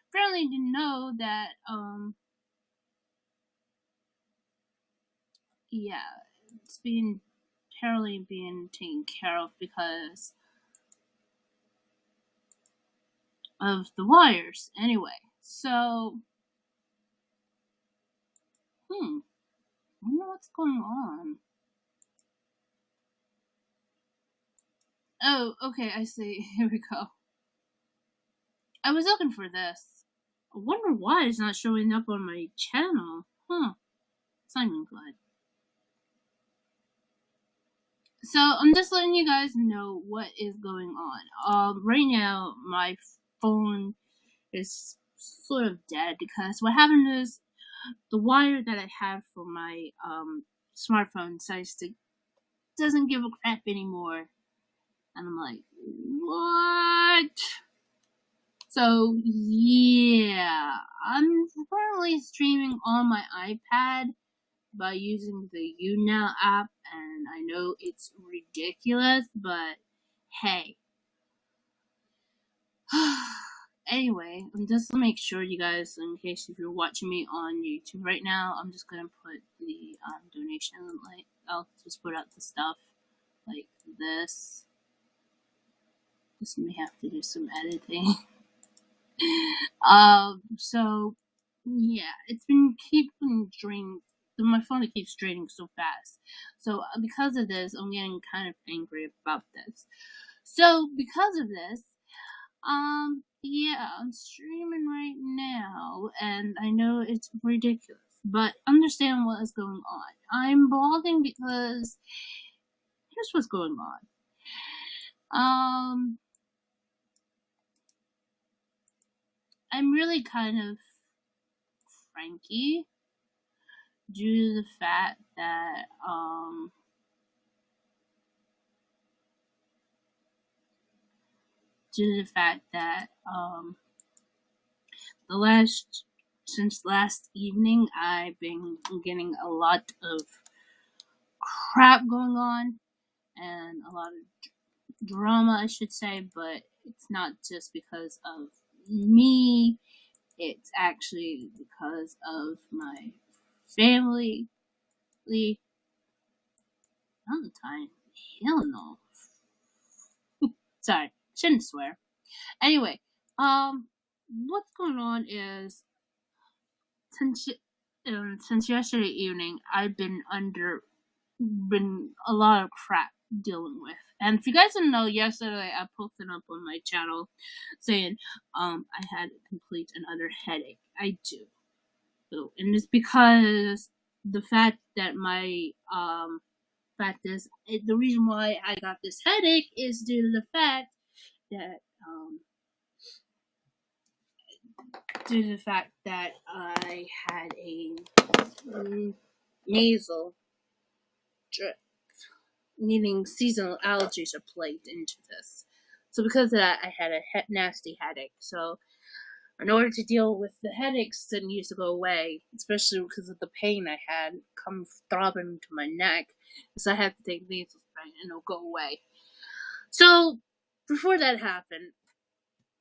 apparently didn't know that, yeah, it's being apparently being taken care of because of the wires. Anyway, so, I wonder what's going on. Oh, okay, I see. Here we go. I was looking for this. I wonder why it's not showing up on my channel. Huh. It's not even good. So I'm just letting you guys know what is going on. Right now my phone is sort of dead because what happened is the wire that I have for my smartphone decides to doesn't give a crap anymore, and I'm like, what? So yeah, I'm currently streaming on my iPad by using the YouNow app, and I know it's ridiculous, but hey. Anyway, just to make sure you guys, in case if you're watching me on YouTube right now, I'm just gonna put the donation, like, I'll just put out the stuff like this. This may have to do some editing. So yeah, it's been keeping draining. My phone keeps draining so fast. So because of this, I'm getting kind of angry about this. So because of this, yeah, I'm streaming right now, and I know it's ridiculous, but understand what is going on. I'm blogging because here's what's going on. I'm really kind of cranky due to the fact that, since last evening, I've been getting a lot of crap going on, and a lot of drama, I should say, but it's not just because of me, it's actually because of my family. Valentine? Hell no. Sorry, shouldn't swear. Anyway, what's going on is since since yesterday evening, I've been a lot of crap dealing with. And if you guys didn't know, yesterday I posted up on my channel saying I had complete another headache. I do. So, and it's because the fact that my the reason why I got this headache is due to the fact that I had a nasal drip, meaning seasonal allergies are plagued into this. So because of that, I had a nasty headache. So in order to deal with the headaches that needs to go away, especially because of the pain I had come throbbing to my neck, so I had to take nasal spray and it'll go away. So before that happened,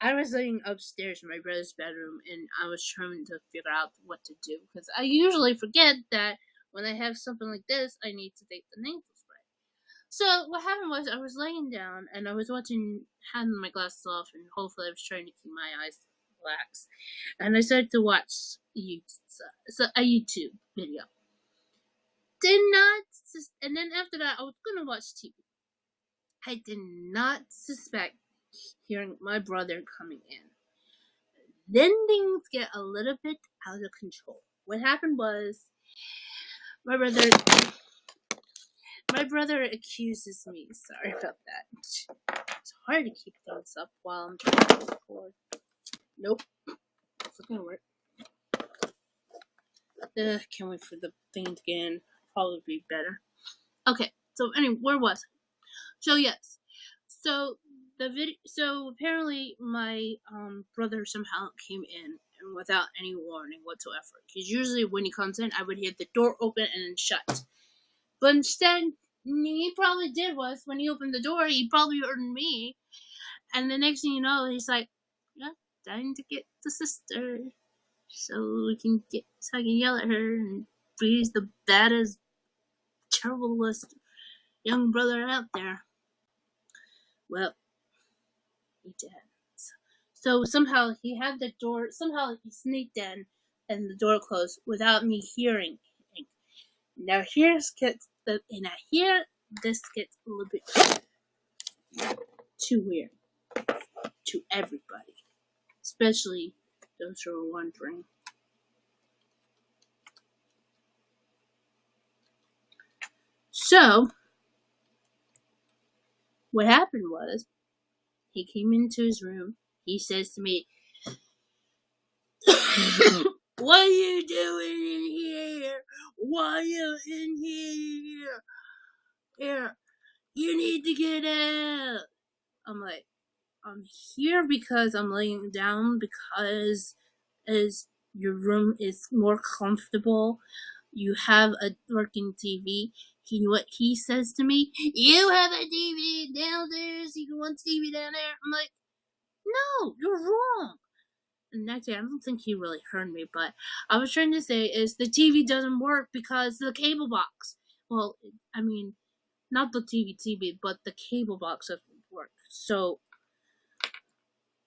I was laying upstairs in my brother's bedroom and I was trying to figure out what to do because I usually forget that when I have something like this, I need to take the nasal spray. So what happened was I was laying down and I was having my glasses off, and hopefully I was trying to keep my eyes relaxed. And I started to watch a YouTube video. Did not, and then after that I was gonna watch TV. I did not suspect hearing my brother coming in. Then things get a little bit out of control. What happened was my brother accuses me. Sorry about that. It's hard to keep things up while I'm trying to record. Nope. It's not gonna work. Can't wait for the thing to get in. Probably be better. Okay, so anyway, where was I? So yes. So so apparently my brother somehow came in and without any warning whatsoever. Because usually when he comes in, I would hear the door open and then shut. But instead, he probably did was when he opened the door, he probably heard me, and the next thing you know, he's like, "Yeah, dying to get the sister so I can yell at her and be the baddest, terriblest young brother out there. Well, he did. So somehow he had the door. Somehow he sneaked in, and the door closed without me hearing. Now here's gets the and I hear this gets a little bit too weird to everybody, especially those who are wondering. So what happened was he came into his room. He says to me, "What are you doing in here? Why are you in here? Here, you need to get out." I'm like, I'm here because I'm laying down because as your room is more comfortable, you have a working TV. What he says to me, "You have a TV downstairs. You can watch TV down there." I'm like, no, you're wrong. And actually, I don't think he really heard me, but I was trying to say is the TV doesn't work because the cable box. Well, I mean, not the TV, but the cable box doesn't work. So,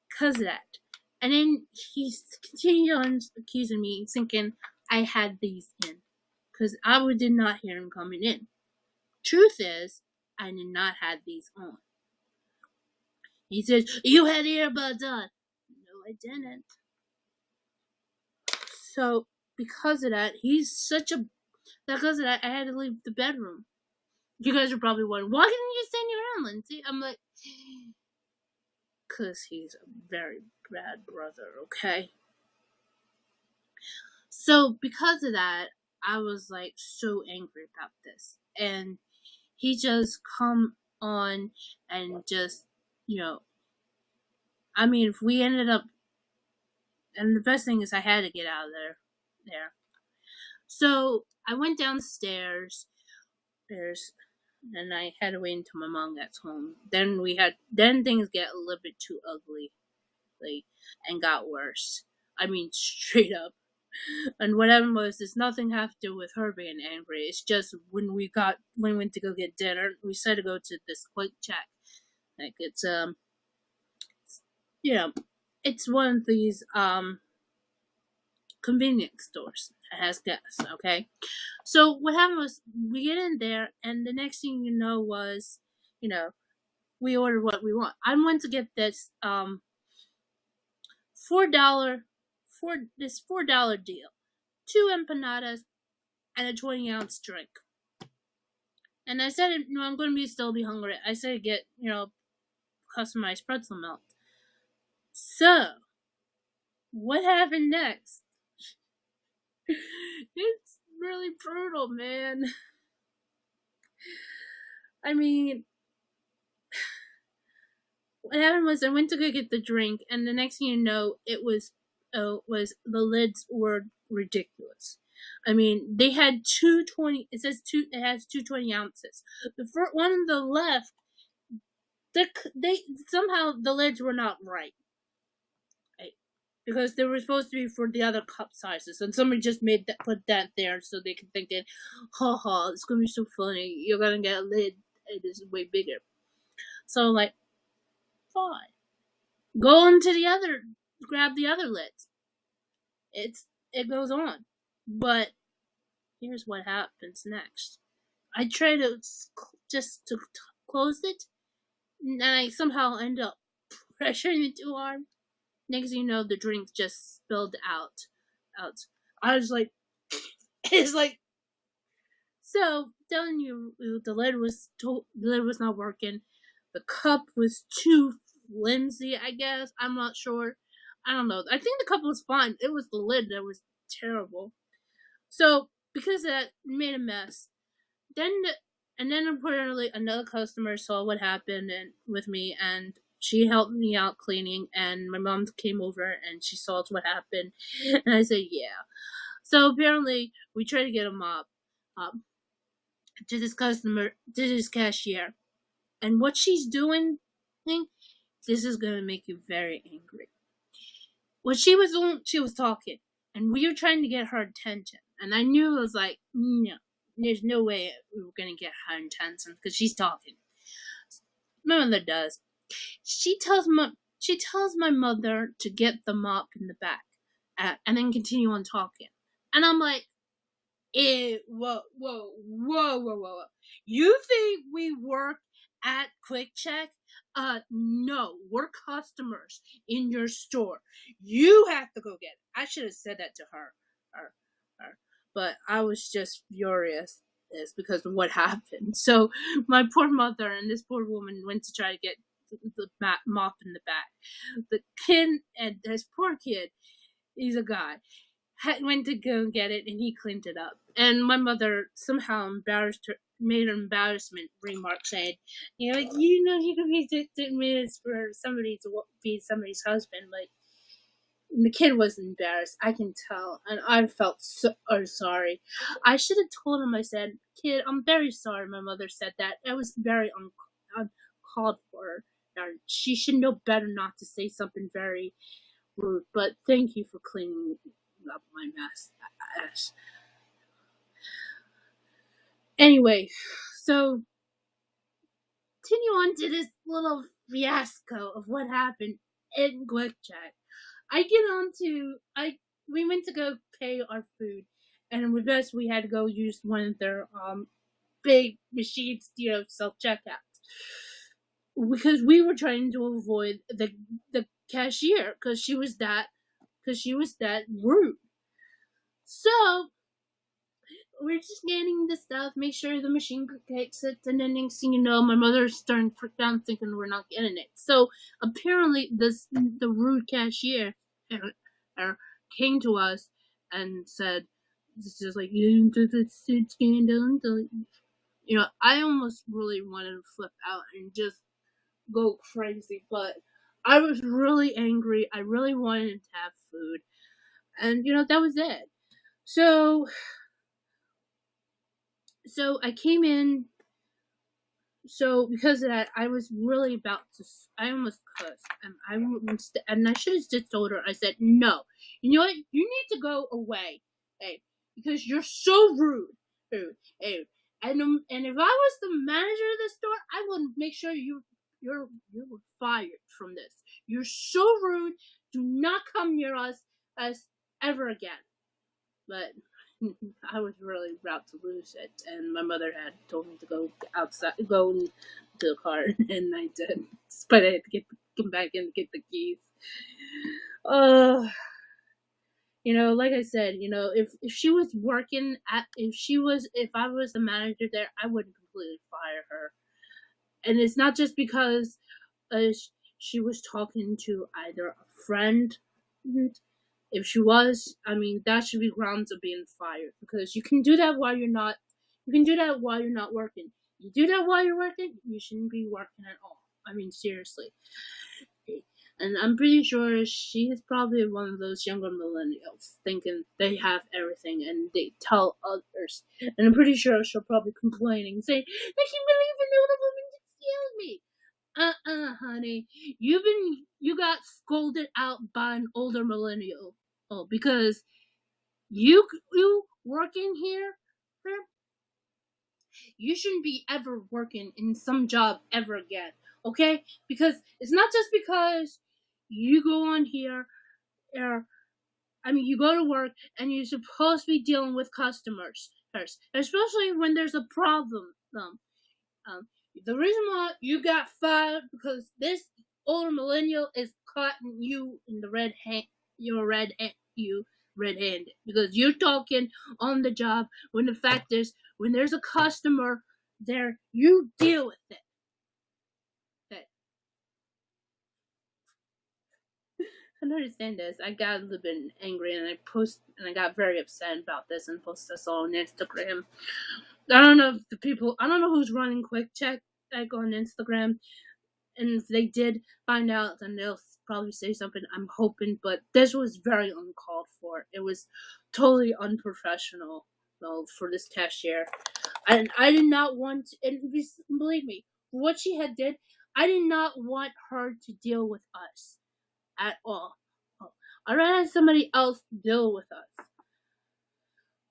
because of that. And then he continued on accusing me, thinking I had these in. Because I did not hear him coming in. Truth is, I did not have these on. He said, "You had earbuds on." No, I didn't. So, because of that, because of that, I had to leave the bedroom. You guys are probably wondering, why didn't you stand your ground, Lindsay? I'm like, because he's a very bad brother, okay? So, because of that, I was like so angry about this. And he just come on and just, I mean, if we ended up, and the best thing is I had to get out of there. So I went downstairs, and I had to wait until my mom gets home. Then things get a little bit too ugly, and got worse. I mean, straight up. And what happened was, there's nothing have to do with her being angry. It's just when we went to go get dinner, we decided to go to this Quick Check. Like it's it's one of these convenience stores that has gas. Okay, so what happened was we get in there, and the next thing you know was, we ordered what we want. I went to get this $4 $4 deal, 2 empanadas and a 20-ounce drink. And I said, I'm going to still be hungry. I said get customized pretzel melt. So what happened next? It's really brutal, man. I mean, what happened was I went to go get the drink, and the next thing you know, it was the lids were ridiculous. I mean, they had 220. It says it has 220 ounces. The first one on the left, they somehow the lids were not right. Because they were supposed to be for the other cup sizes, and somebody just put that there so they can think it, ha, it's gonna be so funny. You're gonna get a lid that is way bigger. So I'm like, fine, go into grab the other lids. It goes on, but here's what happens next. I try to just to close it, and I somehow end up pressuring it too hard. Next thing you know, the drink just spilled out. I was like, it's like, so telling you, the lid was not working. The cup was too flimsy, I guess. I'm not sure. I don't know. I think the cup was fine. It was the lid that was terrible. So because of that, it made a mess. Then importantly, another customer saw what happened with me, and she helped me out cleaning, and my mom came over and she saw what happened, and I said, yeah. So apparently, we tried to get a mop to this cashier, and what she's doing, this is gonna make you very angry. Well, she was talking, and we were trying to get her attention, and I knew it was like, no, there's no way we were gonna get her attention because she's talking. My mother does. She tells my mother to get the mop in the back, and then continue on talking, and I'm like, whoa. You think we work at Quick Check? No, we're customers in your store. You have to go get it. I should have said that to her, her. But I was just furious is because of what happened. So my poor mother and this poor woman went to try to get the mop in the back. The kid and this poor kid, he's a guy went to go get it and he cleaned it up. And my mother somehow embarrassed her, made an embarrassment remark saying, he could be 6 minutes for somebody to be somebody's husband. Like, the kid was embarrassed, I can tell, and I felt so sorry. I should have told him. I said, "Kid, I'm very sorry." My mother said that. It was very uncalled for. She should know better not to say something very rude. But thank you for cleaning up my mess. Anyway, so continue on to this little fiasco of what happened in Quick Check. I get on to we went to go pay our food, and with us we had to go use one of their big machines, self checkouts, because we were trying to avoid the cashier because she was that rude. So we're just getting the stuff, make sure the machine takes it, and then next thing you know, my mother's starting to freak out thinking we're not getting it. So apparently, the rude cashier came to us and said, "This is like you did this scandal." I almost really wanted to flip out and just go crazy, but I was really angry. I really wanted to have food, and that was it. So I came in. So because of that, I was really about to. I almost cussed, and I should have just told her. I said, "No, you know what? You need to go away, hey, because you're so rude, hey." And if I was the manager of the store, I would make sure you were fired from this. You're so rude. Do not come near us ever again. But I was really about to lose it, and my mother had told me to go outside, go to the car, and I did. But I had to get back in to get the keys. Uh, like I said, if she was working if I was the manager there, I would completely fire her. And it's not just because uh, she was talking to either a friend. If she was, I mean, that should be grounds of being fired because you can do that while you're not. You can do that while you're not working. You do that while you're working, you shouldn't be working at all. I mean, seriously. And I'm pretty sure she is probably one of those younger millennials thinking they have everything and they tell others. And I'm pretty sure she'll probably complaining, saying, "I can't believe an older woman just yelled me." Honey, you got scolded out by an older millennial. Oh, because you working here, you shouldn't be ever working in some job ever again. Okay? Because it's not just because you go on here, or you go to work and you're supposed to be dealing with customers first, especially when there's a problem. Um, the reason why you got fired because this older millennial is caught you in the you red-handed because you're talking on the job when the fact is when there's a customer there you deal with it. Okay. I don't understand this. I got a little bit angry and I got very upset about this and posted this all on Instagram. I don't know who's running Quick Check like on Instagram, and if they did find out, then they'll probably say something. I'm hoping, but this was very uncalled for. It was totally unprofessional, well, for this cashier, and I did not want. And believe me, what she had did, I did not want her to deal with us at all. I'd rather have somebody else deal with us.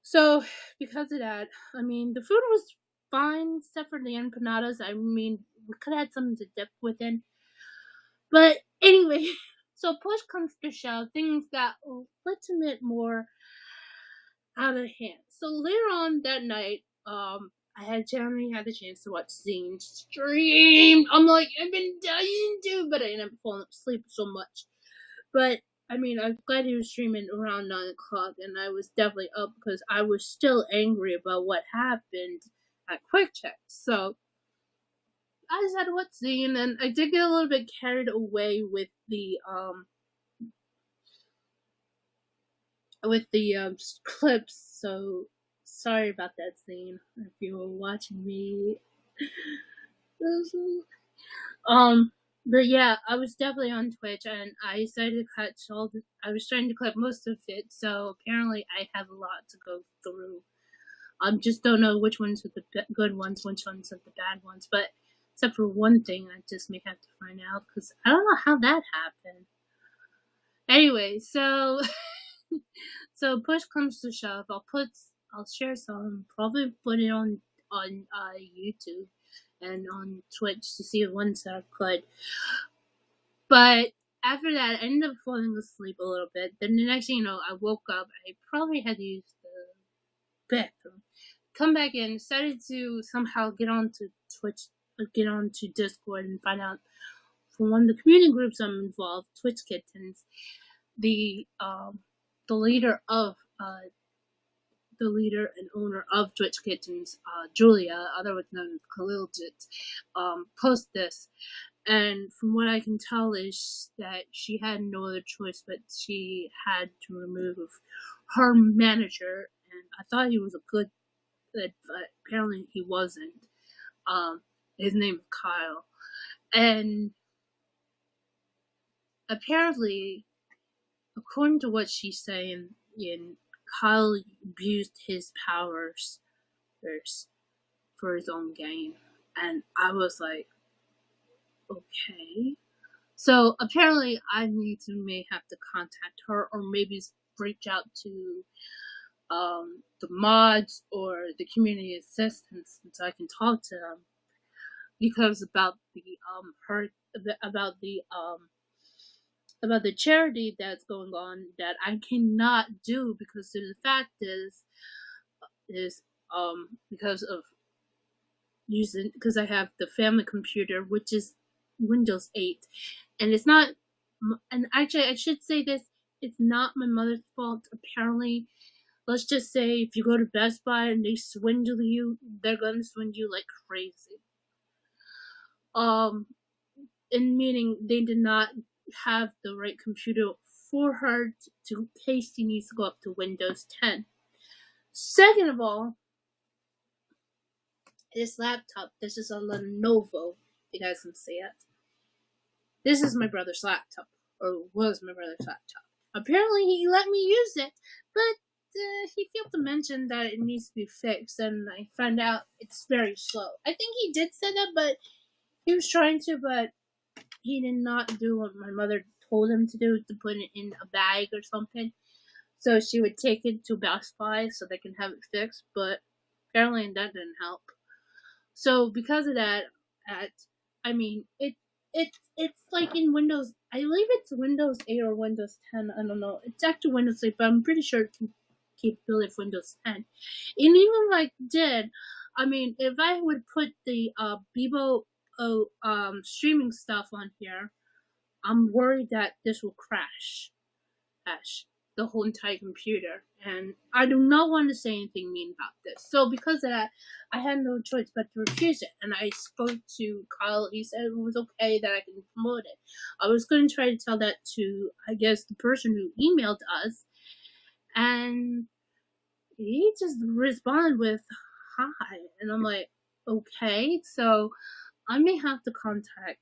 So because of that, I mean, the food was fine except for the empanadas. I mean, we could have had something to dip within. But anyway, so push comes to shove, things got a little bit more out of hand. So later on that night, I had generally had the chance to watch Zane stream. I'm like, I've been dying to, but I ended up falling asleep so much. But I mean, I'm glad he was streaming around 9 o'clock, and I was definitely up because I was still angry about what happened at Quick Check. So I just had to watch Zane, and I did get a little bit carried away with the clips. So sorry about that, Zane, if you were watching me. But yeah, I was definitely on Twitch, and I decided to catch all the. I was trying to clip most of it, so apparently I have a lot to go through. Just don't know which ones are the good ones, which ones are the bad ones. But except for one thing, I just may have to find out because I don't know how that happened. Anyway, so so push comes to shove, I'll share some, probably put it on YouTube and on Twitch to see the ones that I could. But after that, I ended up falling asleep a little bit. Then the next thing you know, I woke up. I probably had to use the bathroom. Come back in, decided to somehow get onto Twitch, get onto Discord, and find out from one of the community groups I'm involved, Twitch Kittens, the leader of the leader and owner of Twitch Kittens, Julia, otherwise known as Kaliljit, post this. And from what I can tell is that she had no other choice, but she had to remove her manager. And I thought he was a good, but apparently he wasn't. His name is Kyle. And apparently, according to what she's saying, Kyle abused his powers for his own gain. And I was like, okay. So apparently I may have to contact her or maybe reach out to the mods or the community assistants so I can talk to them because about the charity that's going on that I cannot do because the fact is because of using because I have the family computer which is Windows 8 and it's not and actually I should say this, it's not my mother's fault. Apparently, let's just say if you go to Best Buy and they swindle you, they're gonna swindle you like crazy. In meaning they did not have the right computer for her to case she needs to go up to Windows 10. Second of all, this laptop, this is a Lenovo. You guys can see it. This is my brother's laptop, or was my brother's laptop. Apparently, he let me use it, but he failed to mention that it needs to be fixed, and I found out it's very slow. I think he did say that, but he was trying to, but he did not do what my mother told him to do, to put it in a bag or something. So she would take it to Best Buy so they can have it fixed, but apparently that didn't help. So because of that, I mean it's like in Windows. I believe it's Windows 8 or Windows 10. I don't know. It's actually Windows 8, but I'm pretty sure it can capability of Windows 10. And even if I did, I mean, if I would put the Bebo streaming stuff on here, I'm worried that this will crash the whole entire computer. And I do not want to say anything mean about this. So because of that, I had no choice but to refuse it. And I spoke to Kyle. He said it was okay that I can promote it. I was going to try to tell that to, I guess, the person who emailed us. And he just responded with, hi. And I'm like, okay. So I may have to contact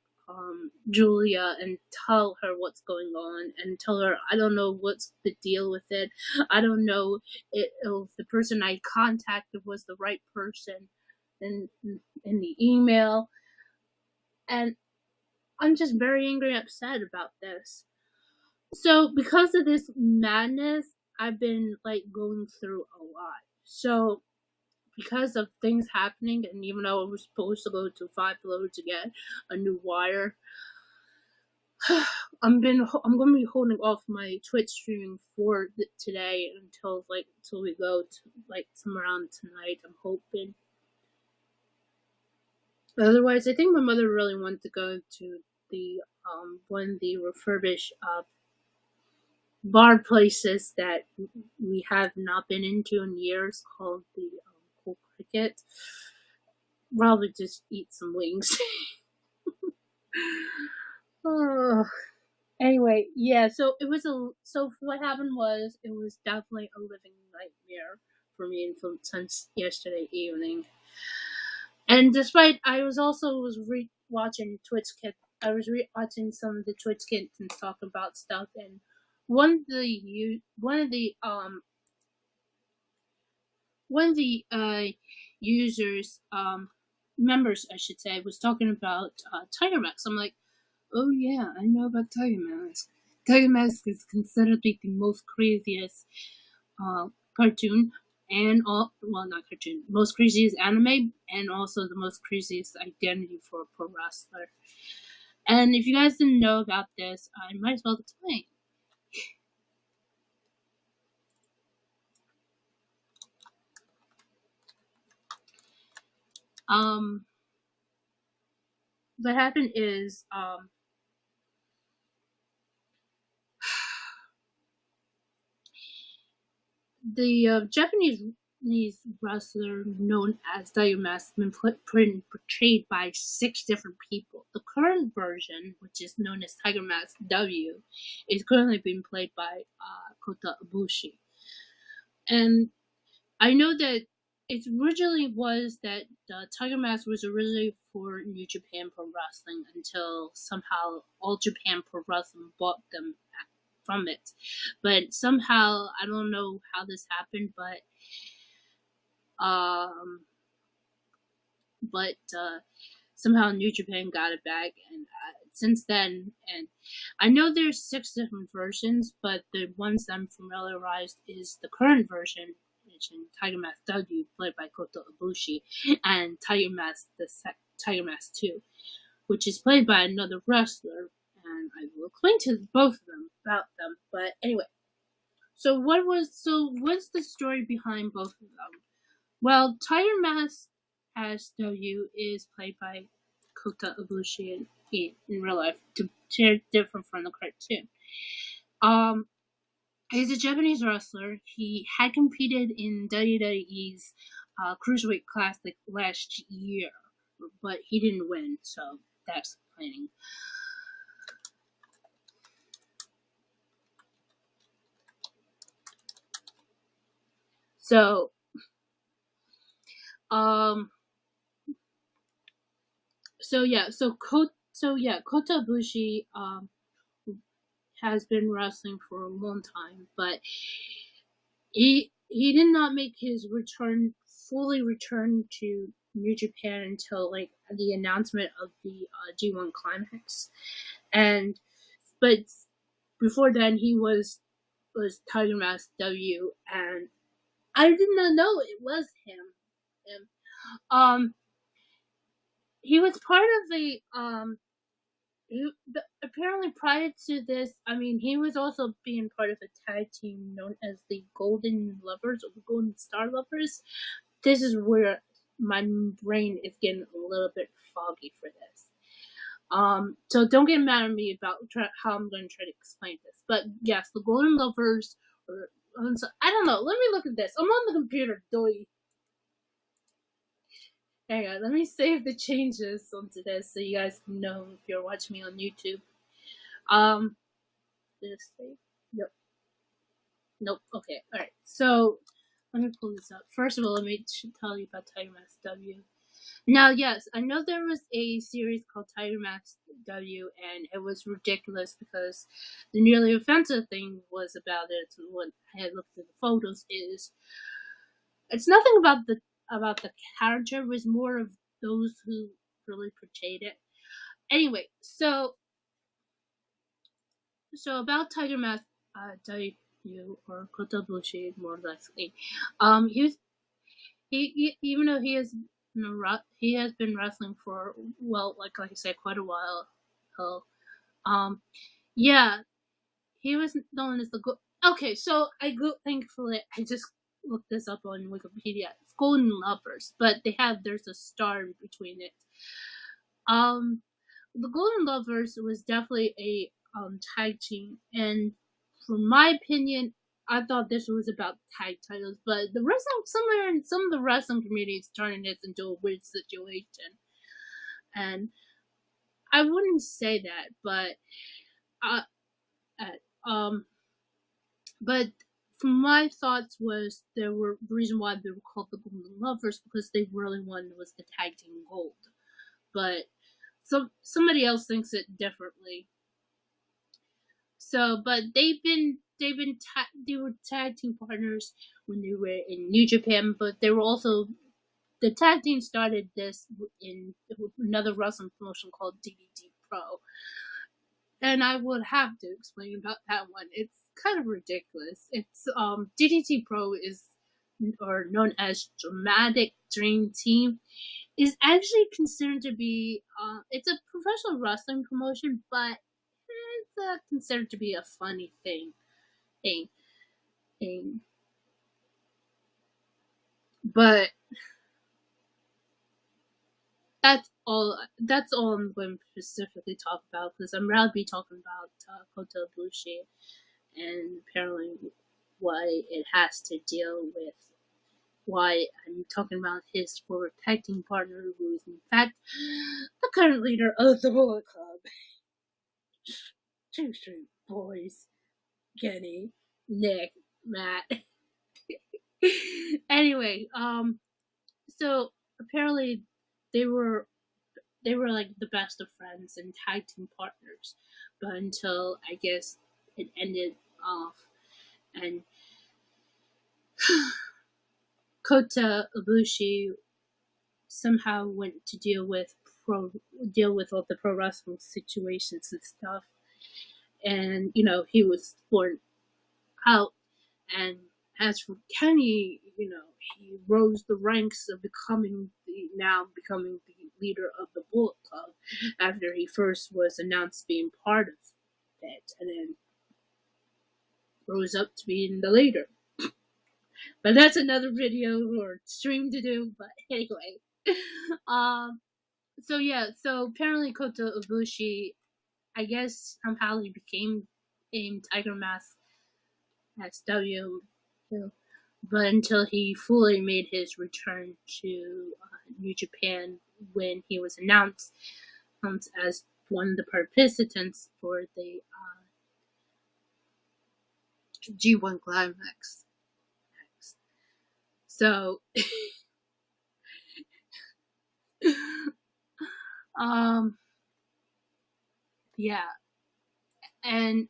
Julia and tell her what's going on and tell her I don't know what's the deal with it. I don't know if the person I contacted was the right person in the email. And I'm just very angry and upset about this. So because of this madness, I've been like going through a lot. So because of things happening, and even though I was supposed to go to Five Below to get a new wire, I'm gonna be holding off my Twitch streaming for today until we go to like somewhere around tonight. I'm hoping. Otherwise, I think my mother really wanted to go to the one of the refurbished bar places that we have not been into in years, called the Cool Cricket. Probably just eat some wings. Oh. Anyway, yeah. So what happened was it was definitely a living nightmare for me since yesterday evening. And despite I was watching Twitch Kit. I was watching some of the Twitch Kittens talk about stuff, and one of the users members, I should say, was talking about Tiger Mask. I'm like, oh yeah, I know about Tiger Mask. Tiger Mask is considered the most craziest cartoon, and all well, not cartoon, most craziest anime, and also the most craziest identity for a pro wrestler. And if you guys didn't know about this, I might as well explain. Um, what happened is the Japanese wrestler known as Tiger Mask has been portrayed by 6 different people. The current version, which is known as Tiger Mask W, is currently being played by Kota Ibushi. And I know that it originally was that Tiger Mask was originally for New Japan Pro Wrestling until somehow All Japan Pro Wrestling bought them from it. But somehow, I don't know how this happened, um, but somehow New Japan got it back, and since then, and I know there's 6 different versions, but the ones that I'm familiarized is the current version, which is Tiger Mask W, played by Kota Ibushi, and Tiger Mask 2, which is played by another wrestler, and I will explain to both of them about them. But anyway, what's the story behind both of them? Well, Tiger Mask as W is played by Kota Ibushi in real life, different from the cartoon. Um, he's a Japanese wrestler. He had competed in WWE's Cruiserweight Classic last year, but he didn't win, so that's complaining. So, um, Kota Ibushi has been wrestling for a long time, but he did not make his fully return to New Japan until like the announcement of the G1 Climax, and but before then he was Tiger Mask W, and I did not know it was him. He was part of apparently prior to this, I mean, he was also being part of a tag team known as the Golden Lovers or the Golden Star Lovers. This is where my brain is getting a little bit foggy for this. So don't get mad at me about how I'm going to try to explain this. But yes, the Golden Lovers, or I don't know. Let me look at this. I'm on the computer, doy. Hang on, let me save the changes onto this so you guys can know if you're watching me on YouTube. Um, this save? Nope. Nope. Okay. All right. So let me pull this up. First of all, let me tell you about Tiger Mask W. Now, yes, I know there was a series called Tiger Mask W, and it was ridiculous because the nearly offensive thing was about it. When I had looked at the photos, is it's nothing about the character. It was more of those who really portrayed it. Anyway, so So about Tiger Mask debut or Kota Ibushi more likely, he was even though he has been wrestling for like I said, quite a while. So, um, yeah, he was known as the Okay, so thankfully I just looked this up on Wikipedia. It's Golden Lovers, but there's a star in between it. Um, the Golden Lovers was definitely a tag team, and from my opinion, I thought this was about tag titles, but the wrestling somewhere in some of the wrestling communities turning this into a weird situation, and I wouldn't say that, uh, uh um, but from my thoughts was the reason why they were called the Golden Lovers because they really wanted was the tag team gold, but somebody else thinks it differently. So, but they were tag team partners when they were in New Japan, but they were also the tag team started this in another wrestling promotion called DDT Pro, and I would have to explain about that one. It's kind of ridiculous. It's DDT Pro is or known as Dramatic Dream Team is actually considered to be it's a professional wrestling promotion, but it's considered to be a funny thing, thing. But That's all I'm going to specifically talk about because I'm rather be talking about Kota Ibushi and apparently why it has to deal with why I'm talking about his former tag team partner, who is in fact the current leader of the Bullet Club. Two Street Boys, Kenny, Nick, Matt. Anyway, so apparently they were they were like the best of friends and tag team partners, but until I guess it ended off, and Kota Ibushi somehow went to deal with all the pro wrestling situations and stuff, and he was born out. And as for Kenny, he rose the ranks of becoming the leader of the Bullet Club after he first was announced being part of it, and then rose up to being the leader. But that's another video or stream to do. But anyway, um, so yeah, so apparently Kota Ibushi, I guess somehow he became in Tiger Mask SW, but until he fully made his return to New Japan when he was announced as one of the participants for the G1 Climax. So, um, yeah, and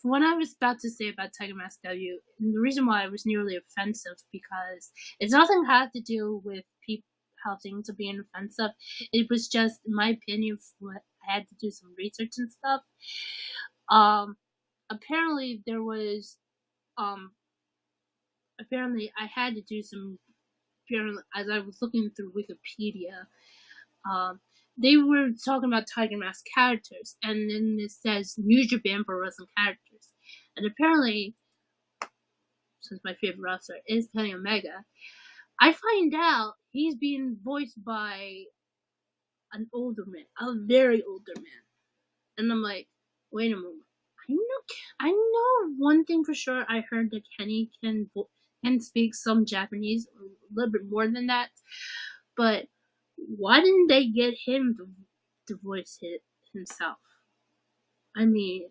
what I was about to say about Tiger Mask W, and the reason why it was nearly offensive because it's nothing had to do with people how things are being offensive. It was just, in my opinion, what I had to do some research and stuff. Um, apparently there was um apparently I had to do some apparently as I was looking through Wikipedia, um they were talking about Tiger Mask characters, and then it says New Japan Pro Wrestling characters, and apparently, since my favorite wrestler is Kenny Omega, I find out he's being voiced by an older man, a very older man, and I'm like, wait a moment. I know one thing for sure. I heard that Kenny can speak some Japanese, a little bit more than that. But why didn't they get him to voice it himself? I mean,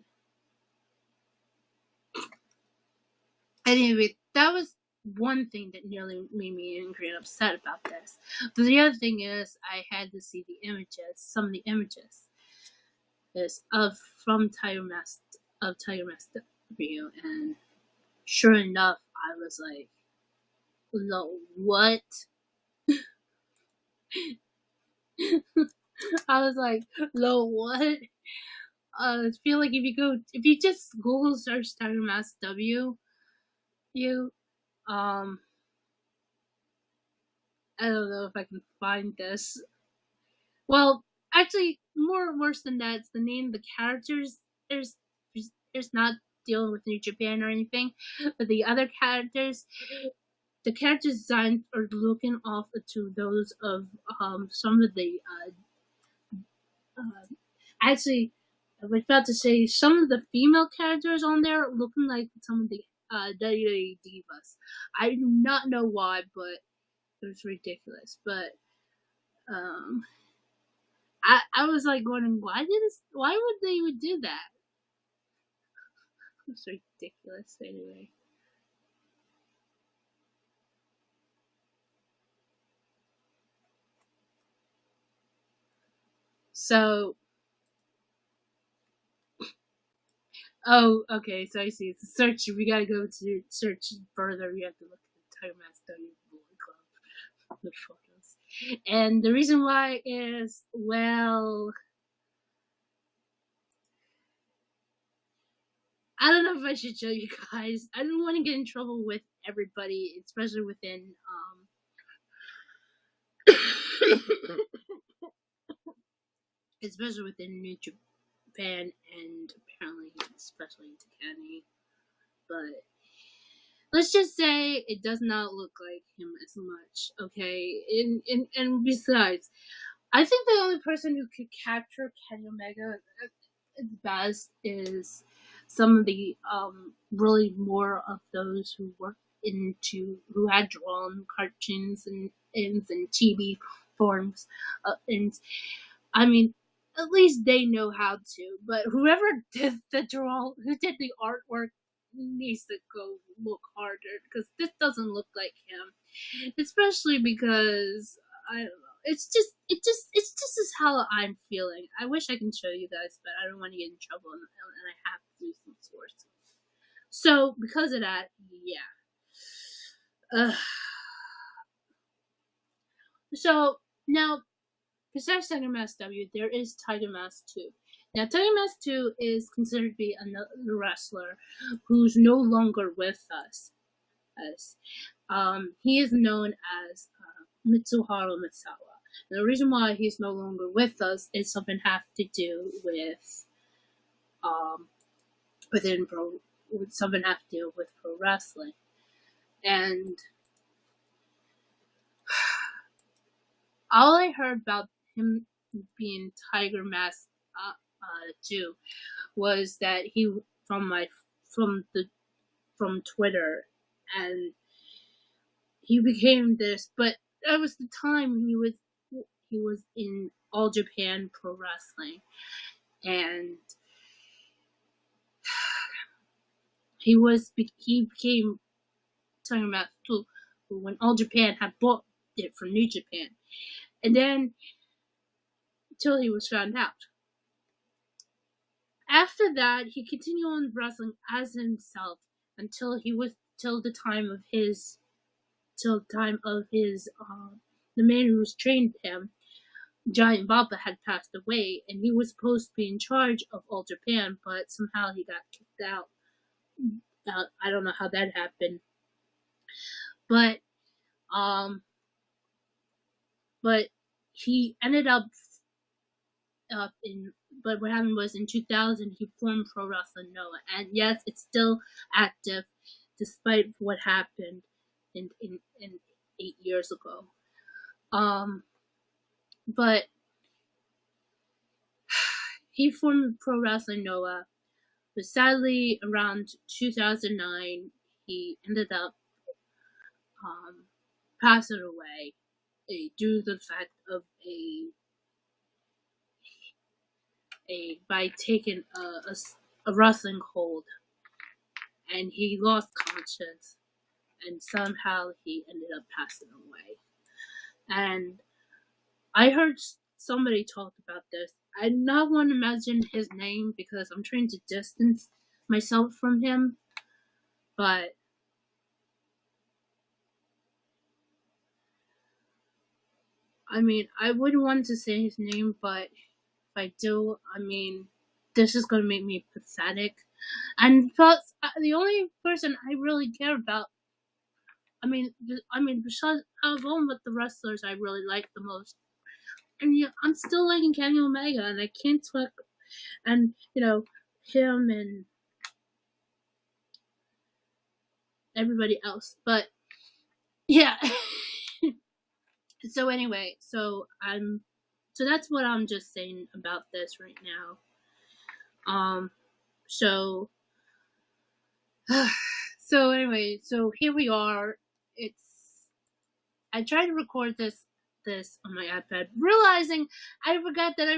anyway, that was one thing that nearly made me angry and upset about this. But the other thing is, I had to see the images, some of the images, is of from Tiger Mask of Tiger Mask video, and sure enough, I was like, "No, what?" I was like, "No, what?" I feel like if you just Google search Tiger Mask W, you um I don't know if I can find this. Well, actually, more worse than that, it's the name of the characters. There's there's not dealing with New Japan or anything, but the other characters, the character designs are looking off to those of some of the actually, I was about to say some of the female characters on there looking like some of the WWE divas. I do not know why, but it was ridiculous. But um, I was like wondering why would they would do that? It's ridiculous anyway. So oh okay, so I see it's a search. We gotta go to search further. We have to look at the Tiger Mask W Club with photos. And the reason why is well, I don't know if I should show you guys. I don't want to get in trouble with everybody, especially within especially within New Japan and apparently especially in Takani. But let's just say it does not look like him as much, okay? And besides, I think the only person who could capture Kenny Omega at best is some of the really more of those who work into who had drawn cartoons and TV forms and I mean at least they know how to, but whoever did the draw who did the artwork needs to go look harder because this doesn't look like him, especially because I don't know. It's just as how I'm feeling. I wish I can show you guys, but I don't want to get in trouble, and I have to use some sources. So because of that, yeah. Uh, so now, besides Tiger Mask W, there is Tiger Mask 2. Now, Tiger Mask 2 is considered to be another wrestler who's no longer with us. As he is known as Mitsuharu Misawa. And the reason why he's no longer with us is something have to do with um, within pro, with something have to do with pro wrestling. And all I heard about him being Tiger Mask 2 was that he from my from the from Twitter, and he became this. But that was the time he was in All Japan Pro Wrestling, and he became talking about too when All Japan had bought it from New Japan, and then till he was found out. After that, he continued on wrestling as himself until he was till the time of his till the time of his the man who was trained him, Giant Baba, had passed away, and he was supposed to be in charge of All Japan, but somehow he got kicked out. I don't know how that happened, but um, but he ended up in. But what happened was in 2000 he formed Pro Wrestling Noah, and yes, it's still active despite what happened in 8 years ago. Um, but he formed Pro Wrestling Noah, but sadly around 2009 he ended up um, passing away due to the fact of a by taking a wrestling hold, and he lost conscience, and somehow he ended up passing away. And I heard somebody talk about this. I not want to mention his name because I'm trying to distance myself from him, but I mean, I wouldn't want to say his name, but if I do, I mean, this is gonna make me pathetic. And plus, the only person I really care about, besides out of all with the wrestlers I really like the most, and yeah, I'm still liking Kenny Omega, and I can't talk, and him and everybody else, but yeah. So anyway, so that's what I'm just saying about this right now. So so anyway, so here we are. I tried to record this on my iPad, realizing I forgot that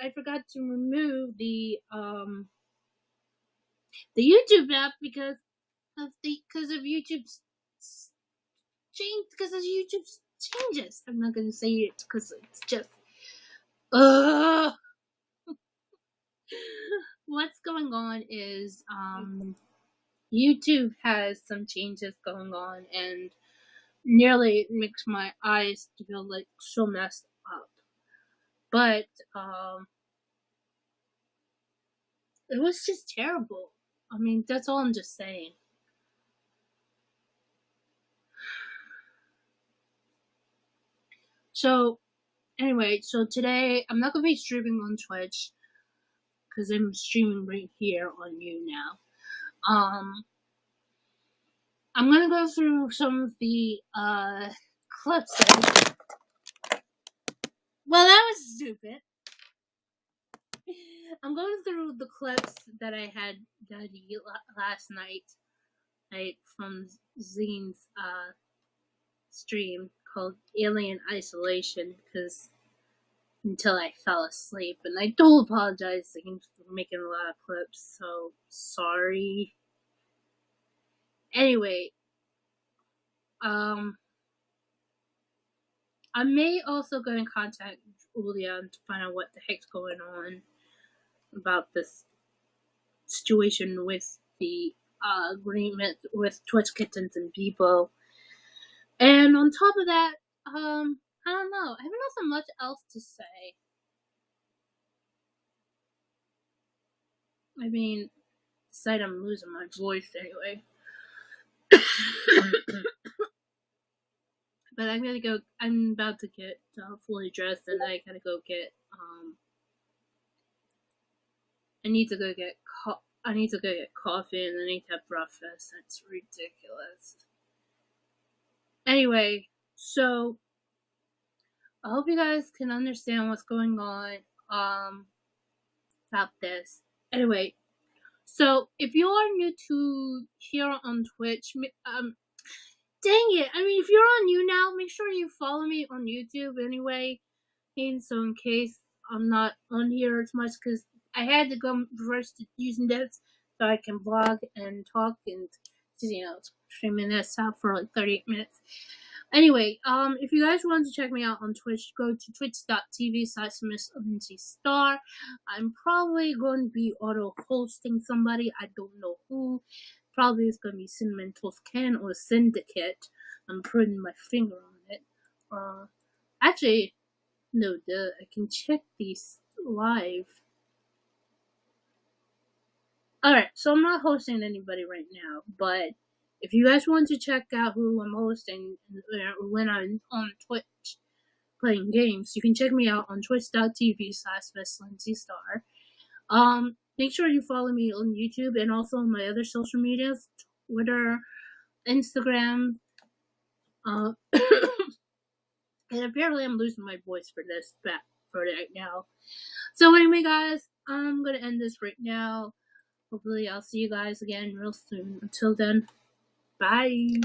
I forgot to remove the YouTube app because of YouTube's changes. I'm not gonna say it because it's just what's going on is YouTube has some changes going on, and nearly makes my eyes feel like so messed up. But it was just terrible. That's all I'm just saying. So anyway, so today I'm not gonna be streaming on Twitch because I'm streaming right here on you now. I'm gonna go through some of the clips. Well, that was stupid. I'm going through the clips that I had ready last night, from Zine's stream called Alien Isolation, because until I fell asleep, and I do apologize Zine for making a lot of clips, so sorry. Anyway, I may also go and contact Julia to find out what the heck's going on about this situation with the agreement with Twitch Kittens and people. And on top of that, I don't know. I haven't also much else to say. Besides I'm losing my voice anyway. But I'm about to get fully dressed, and I gotta go get, I need to go get coffee, and I need to have breakfast. That's ridiculous. Anyway, so I hope you guys can understand what's going on about this. Anyway, so if you are new to here on Twitch, dang it! If you're on you now, make sure you follow me on YouTube anyway. So in case I'm not on here as much, because I had to go reverse to using this so I can vlog and talk and streaming this out for like 38 minutes. Anyway, if you guys want to check me out on Twitch, go to twitch.tv/MissLindsayStar. I'm probably going to be auto-hosting somebody. I don't know who. Probably it's going to be Cinnamon Toast Ken or Syndicate. I'm putting my finger on it. Actually, no, I can check these live. Alright, so I'm not hosting anybody right now, but if you guys want to check out who I'm hosting when I'm on Twitch playing games, you can check me out on twitch.tv/MissLindsayStar. Make sure you follow me on YouTube and also on my other social medias, Twitter, Instagram, and apparently I'm losing my voice for right now. So anyway, guys, I'm gonna end this right now. Hopefully I'll see you guys again real soon. Until then, bye.